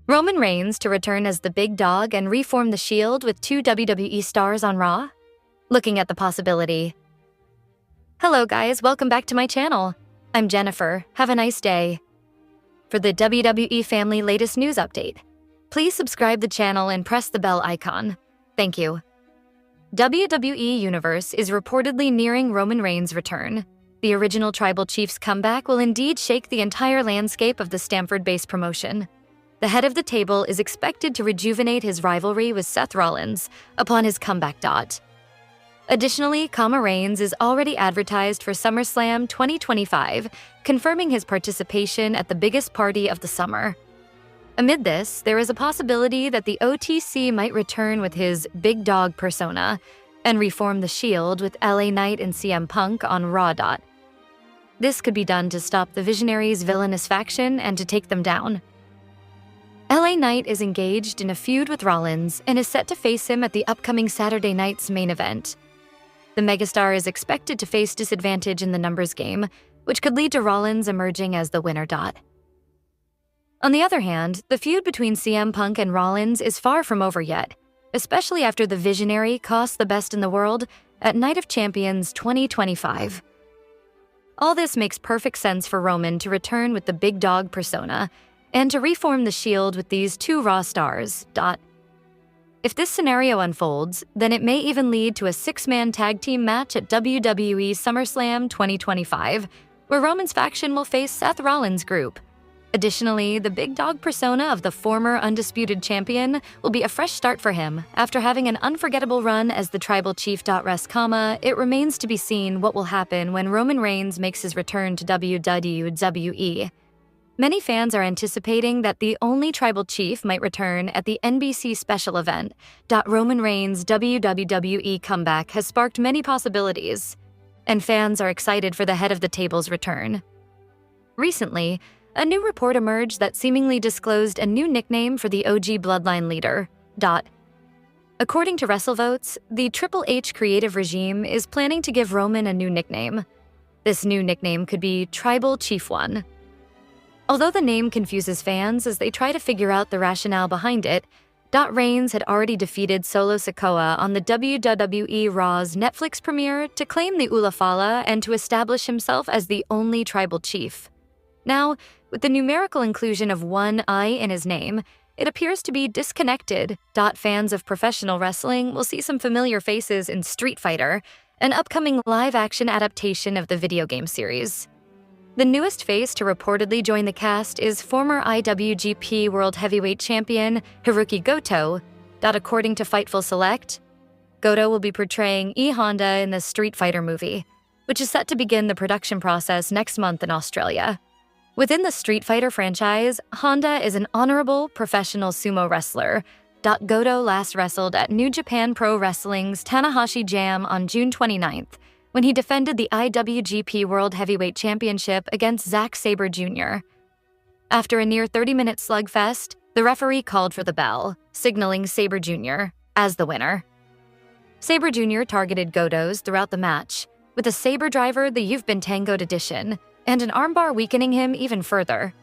Roman Reigns to return as the big dog and reform the Shield with two WWE stars on Raw? Looking at the possibility. Hello guys, welcome back to my channel. I'm Jennifer, have a nice day. For the WWE family latest news update, please subscribe the channel and press the bell icon. Thank you. WWE Universe is reportedly nearing Roman Reigns' return. The original Tribal Chief's comeback will indeed shake the entire landscape of the Stamford-based promotion. The head of the table is expected to rejuvenate his rivalry with Seth Rollins upon his comeback. Additionally, Reigns is already advertised for SummerSlam 2025, confirming his participation at the biggest party of the summer. Amid this, there is a possibility that the OTC might return with his big dog persona and reform the Shield with LA Knight and CM Punk on Raw. This could be done to stop the Visionaries' villainous faction and to take them down. LA Knight is engaged in a feud with Rollins and is set to face him at the upcoming Saturday night's main event. The megastar is expected to face disadvantage in the numbers game, which could lead to Rollins emerging as the winner. On the other hand, the feud between CM Punk and Rollins is far from over yet, especially after the Visionary cost the best in the world at Night of Champions 2025. All this makes perfect sense for Roman to return with the big dog persona and to reform the Shield with these two Raw stars. If this scenario unfolds, then it may even lead to a six-man tag team match at WWE SummerSlam 2025, where Roman's faction will face Seth Rollins' group. Additionally, the big dog persona of the former undisputed champion will be a fresh start for him after having an unforgettable run as the Tribal Chief. It remains to be seen what will happen when Roman Reigns makes his return to WWE. Many fans are anticipating that the only Tribal Chief might return at the NBC special event. Roman Reigns' WWE comeback has sparked many possibilities, and fans are excited for the head of the table's return. Recently, a new report emerged that seemingly disclosed a new nickname for the OG Bloodline leader. According to WrestleVotes, the Triple H creative regime is planning to give Roman a new nickname. This new nickname could be Tribal Chief One. Although the name confuses fans as they try to figure out the rationale behind it, Reigns had already defeated Solo Sikoa on the WWE Raw's Netflix premiere to claim the Ulafala and to establish himself as the only Tribal Chief. Now, with the numerical inclusion of one I in his name, it appears to be disconnected. Fans of professional wrestling will see some familiar faces in Street Fighter, an upcoming live-action adaptation of the video game series. The newest face to reportedly join the cast is former IWGP World Heavyweight Champion Hiroki Goto. According to Fightful Select, Goto will be portraying E. Honda in the Street Fighter movie, which is set to begin the production process next month in Australia. Within the Street Fighter franchise, Honda is an honorable professional sumo wrestler. Goto last wrestled at New Japan Pro Wrestling's Tanahashi Jam on June 29th, when he defended the IWGP World Heavyweight Championship against Zack Sabre Jr. After a near 30-minute slugfest, the referee called for the bell, signaling Sabre Jr. as the winner. Sabre Jr. targeted Goto's throughout the match, with a Sabre driver the You've Been Tangoed edition, and an armbar weakening him even further.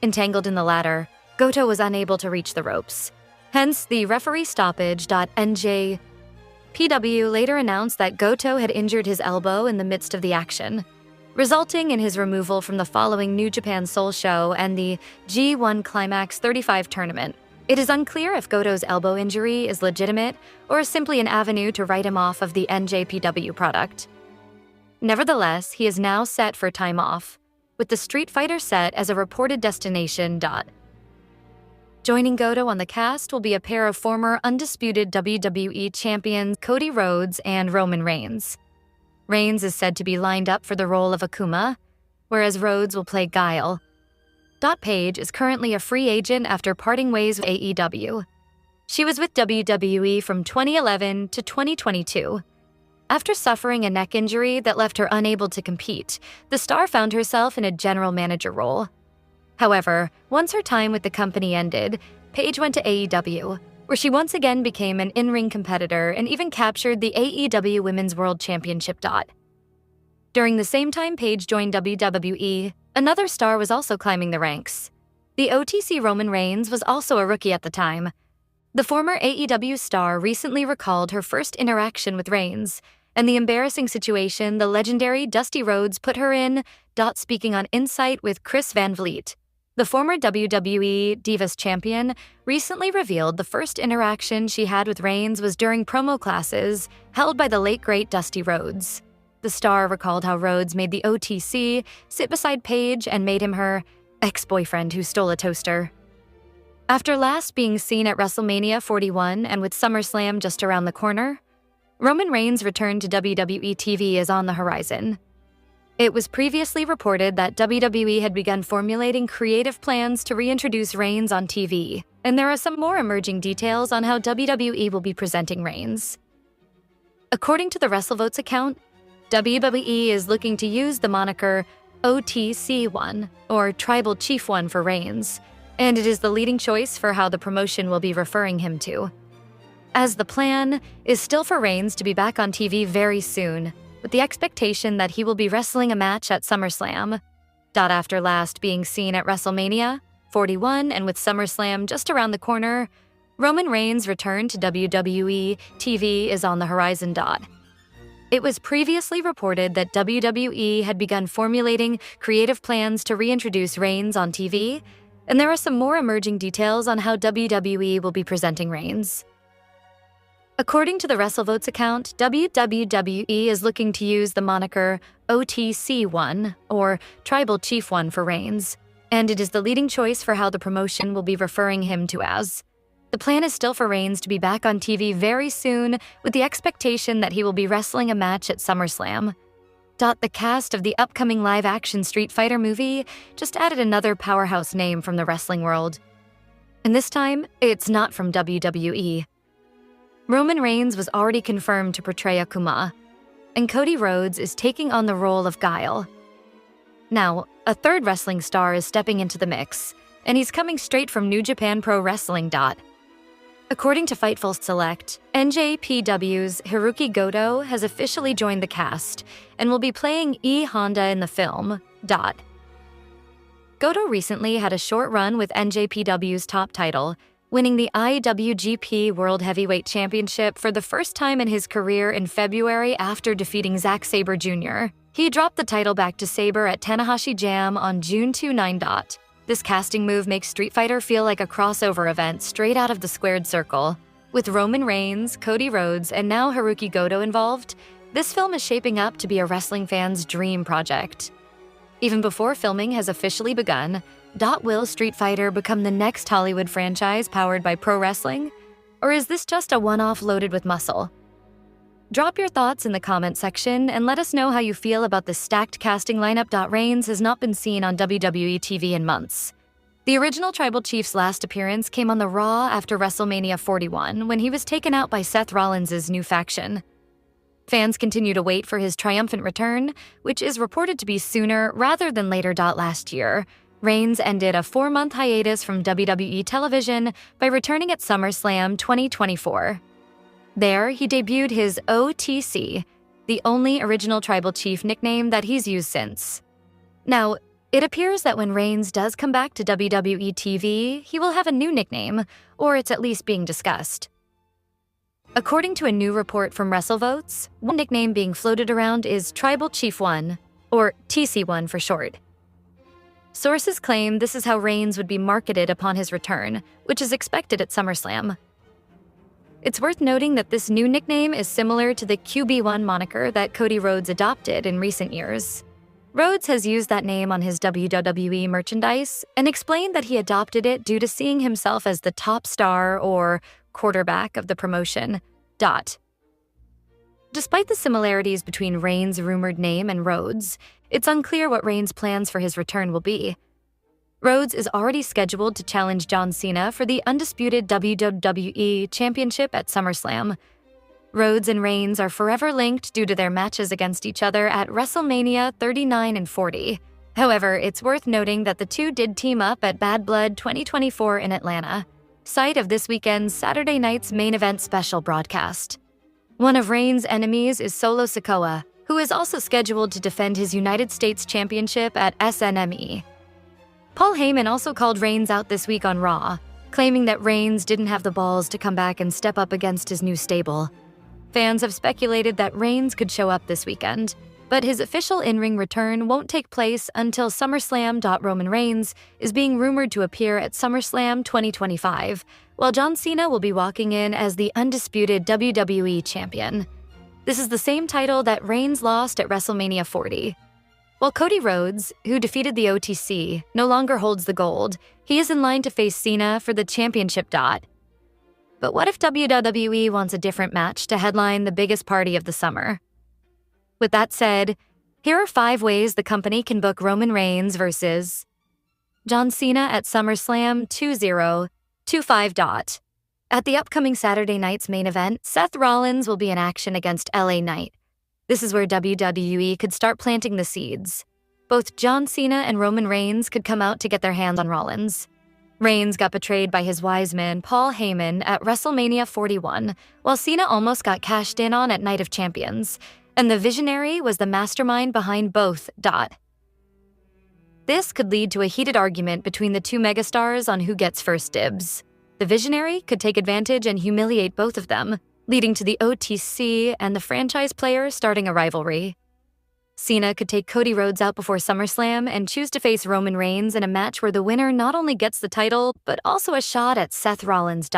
Entangled in the ladder, Goto was unable to reach the ropes. Hence, the referee stoppage. PW later announced that Goto had injured his elbow in the midst of the action, resulting in his removal from the following New Japan Soul Show and the G1 Climax 35 tournament. It is unclear if Goto's elbow injury is legitimate or simply an avenue to write him off of the NJPW product. Nevertheless, he is now set for time off, with the Street Fighter set as a reported destination. Joining Goto on the cast will be a pair of former undisputed WWE champions Cody Rhodes and Roman Reigns. Reigns is said to be lined up for the role of Akuma, whereas Rhodes will play Guile. Paige is currently a free agent after parting ways with AEW. She was with WWE from 2011 to 2022. After suffering a neck injury that left her unable to compete, the star found herself in a general manager role. However, once her time with the company ended, Paige went to AEW, where she once again became an in-ring competitor and even captured the AEW Women's World Championship. During the same time Paige joined WWE, another star was also climbing the ranks. The OTC Roman Reigns was also a rookie at the time. The former AEW star recently recalled her first interaction with Reigns and the embarrassing situation the legendary Dusty Rhodes put her in. Speaking on Insight with Chris Van Vliet, the former WWE Divas champion recently revealed the first interaction she had with Reigns was during promo classes held by the late great Dusty Rhodes. The star recalled how Rhodes made the OTC sit beside Paige and made him her ex-boyfriend who stole a toaster. After last being seen at WrestleMania 41 and with SummerSlam just around the corner, Roman Reigns' return to WWE TV is on the horizon. It was previously reported that WWE had begun formulating creative plans to reintroduce Reigns on TV, and there are some more emerging details on how WWE will be presenting Reigns. According to the WrestleVotes account, WWE is looking to use the moniker OTC1, or Tribal Chief 1 for Reigns, and it is the leading choice for how the promotion will be referring him to. As the plan is still for Reigns to be back on TV very soon, with the expectation that he will be wrestling a match at SummerSlam. After last being seen at WrestleMania 41 and with SummerSlam just around the corner, Roman Reigns' return to WWE TV is on the horizon. It was previously reported that WWE had begun formulating creative plans to reintroduce Reigns on TV, and there are some more emerging details on how WWE will be presenting Reigns. According to the WrestleVotes account, WWE is looking to use the moniker OTC1, or Tribal Chief 1 for Reigns, and it is the leading choice for how the promotion will be referring him to as. The plan is still for Reigns to be back on TV very soon, with the expectation that he will be wrestling a match at SummerSlam. The cast of the upcoming live-action Street Fighter movie just added another powerhouse name from the wrestling world. And this time, it's not from WWE. Roman Reigns was already confirmed to portray Akuma, and Cody Rhodes is taking on the role of Guile. Now, a third wrestling star is stepping into the mix, and he's coming straight from New Japan Pro Wrestling. According to Fightful Select, NJPW's Hiroki Goto has officially joined the cast and will be playing E. Honda in the film. Goto recently had a short run with NJPW's top title, winning the IWGP World Heavyweight Championship for the first time in his career in February after defeating Zack Sabre Jr. He dropped the title back to Sabre at Tanahashi Jam on June 29. This casting move makes Street Fighter feel like a crossover event straight out of the squared circle. With Roman Reigns, Cody Rhodes, and now Hiroki Goto involved, this film is shaping up to be a wrestling fan's dream project. Even before filming has officially begun, will Street Fighter become the next Hollywood franchise powered by pro wrestling? Or is this just a one-off loaded with muscle? Drop your thoughts in the comment section and let us know how you feel about the stacked casting lineup. Reigns has not been seen on WWE TV in months. The original Tribal Chief's last appearance came on the Raw after WrestleMania 41 when he was taken out by Seth Rollins' new faction. Fans continue to wait for his triumphant return, which is reported to be sooner rather than later. Last year, Reigns ended a 4-month hiatus from WWE television by returning at SummerSlam 2024. There, he debuted his OTC, the only original Tribal Chief nickname that he's used since. Now, it appears that when Reigns does come back to WWE TV, he will have a new nickname, or it's at least being discussed. According to a new report from WrestleVotes, one nickname being floated around is Tribal Chief 1, or TC1 for short. Sources claim this is how Reigns would be marketed upon his return, which is expected at SummerSlam. It's worth noting that this new nickname is similar to the QB1 moniker that Cody Rhodes adopted in recent years. Rhodes has used that name on his WWE merchandise and explained that he adopted it due to seeing himself as the top star or quarterback of the promotion. Despite the similarities between Reigns' rumored name and Rhodes, it's unclear what Reigns' plans for his return will be. Rhodes is already scheduled to challenge John Cena for the undisputed WWE Championship at SummerSlam. Rhodes and Reigns are forever linked due to their matches against each other at WrestleMania 39 and 40. However, it's worth noting that the two did team up at Bad Blood 2024 in Atlanta, site of this weekend's Saturday night's main event special broadcast. One of Reigns' enemies is Solo Sikoa, who is also scheduled to defend his United States Championship at SNME. Paul Heyman also called Reigns out this week on Raw, claiming that Reigns didn't have the balls to come back and step up against his new stable. Fans have speculated that Reigns could show up this weekend, but his official in-ring return won't take place until SummerSlam. Roman Reigns is being rumored to appear at SummerSlam 2025, while John Cena will be walking in as the undisputed WWE Champion. This is the same title that Reigns lost at WrestleMania 40. While Cody Rhodes, who defeated the OTC, no longer holds the gold, he is in line to face Cena for the championship. But what if WWE wants a different match to headline the biggest party of the summer? With that said, here are 5 ways the company can book Roman Reigns versus John Cena at SummerSlam 2025. At the upcoming Saturday night's main event, Seth Rollins will be in action against LA Knight. This is where WWE could start planting the seeds. Both John Cena and Roman Reigns could come out to get their hands on Rollins. Reigns got betrayed by his wise man, Paul Heyman, at WrestleMania 41, while Cena almost got cashed in on at Night of Champions, and the Visionary was the mastermind behind both. This could lead to a heated argument between the two megastars on who gets first dibs. The Visionary could take advantage and humiliate both of them, leading to the OTC and the franchise players starting a rivalry. Cena could take Cody Rhodes out before SummerSlam and choose to face Roman Reigns in a match where the winner not only gets the title, but also a shot at Seth Rollins.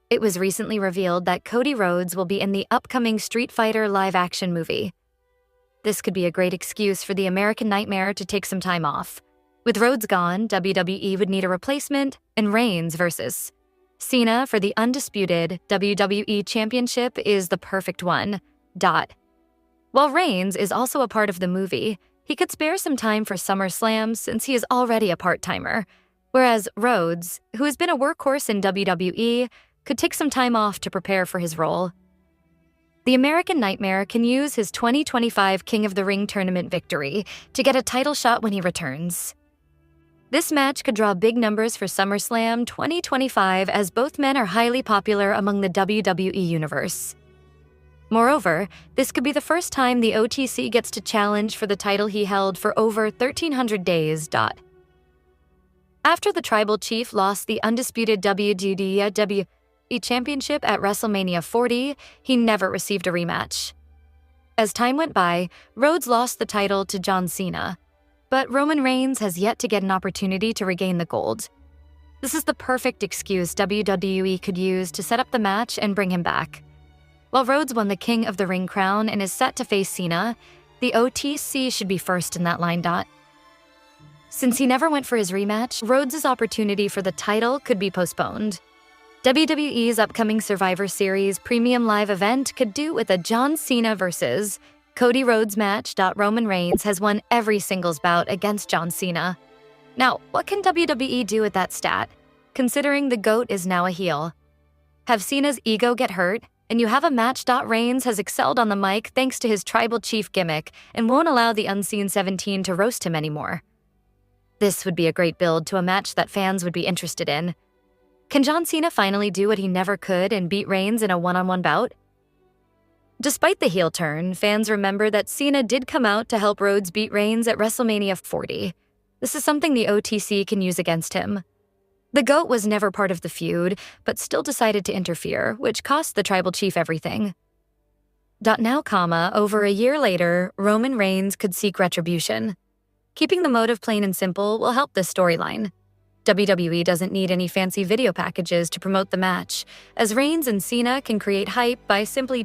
It was recently revealed that Cody Rhodes will be in the upcoming Street Fighter live-action movie. This could be a great excuse for the American Nightmare to take some time off. With Rhodes gone, WWE would need a replacement, and Reigns versus Cena for the undisputed WWE Championship is the perfect one. While Reigns is also a part of the movie, he could spare some time for SummerSlam since he is already a part-timer, whereas Rhodes, who has been a workhorse in WWE, could take some time off to prepare for his role. The American Nightmare can use his 2025 King of the Ring tournament victory to get a title shot when he returns. This match could draw big numbers for SummerSlam 2025 as both men are highly popular among the WWE universe. Moreover, this could be the first time the OTC gets to challenge for the title he held for over 1,300 days. After the Tribal Chief lost the undisputed WWE Championship at WrestleMania 40, he never received a rematch. As time went by, Rhodes lost the title to John Cena, but Roman Reigns has yet to get an opportunity to regain the gold. This is the perfect excuse WWE could use to set up the match and bring him back. While Rhodes won the King of the Ring crown and is set to face Cena, the OTC should be first in that line. Since he never went for his rematch, Rhodes' opportunity for the title could be postponed. WWE's upcoming Survivor Series premium live event could do with a John Cena versus Cody Rhodes match. Roman Reigns has won every singles bout against John Cena. Now, what can WWE do with that stat, considering the GOAT is now a heel? Have Cena's ego get hurt, and you have a match. Reigns has excelled on the mic thanks to his Tribal Chief gimmick and won't allow the Unseen 17 to roast him anymore. This would be a great build to a match that fans would be interested in. Can John Cena finally do what he never could and beat Reigns in a one-on-one bout? Despite the heel turn, fans remember that Cena did come out to help Rhodes beat Reigns at WrestleMania 40. This is something the OTC can use against him. The GOAT was never part of the feud, but still decided to interfere, which cost the Tribal Chief everything. Now, over a year later, Roman Reigns could seek retribution. Keeping the motive plain and simple will help this storyline. WWE doesn't need any fancy video packages to promote the match, as Reigns and Cena can create hype by simply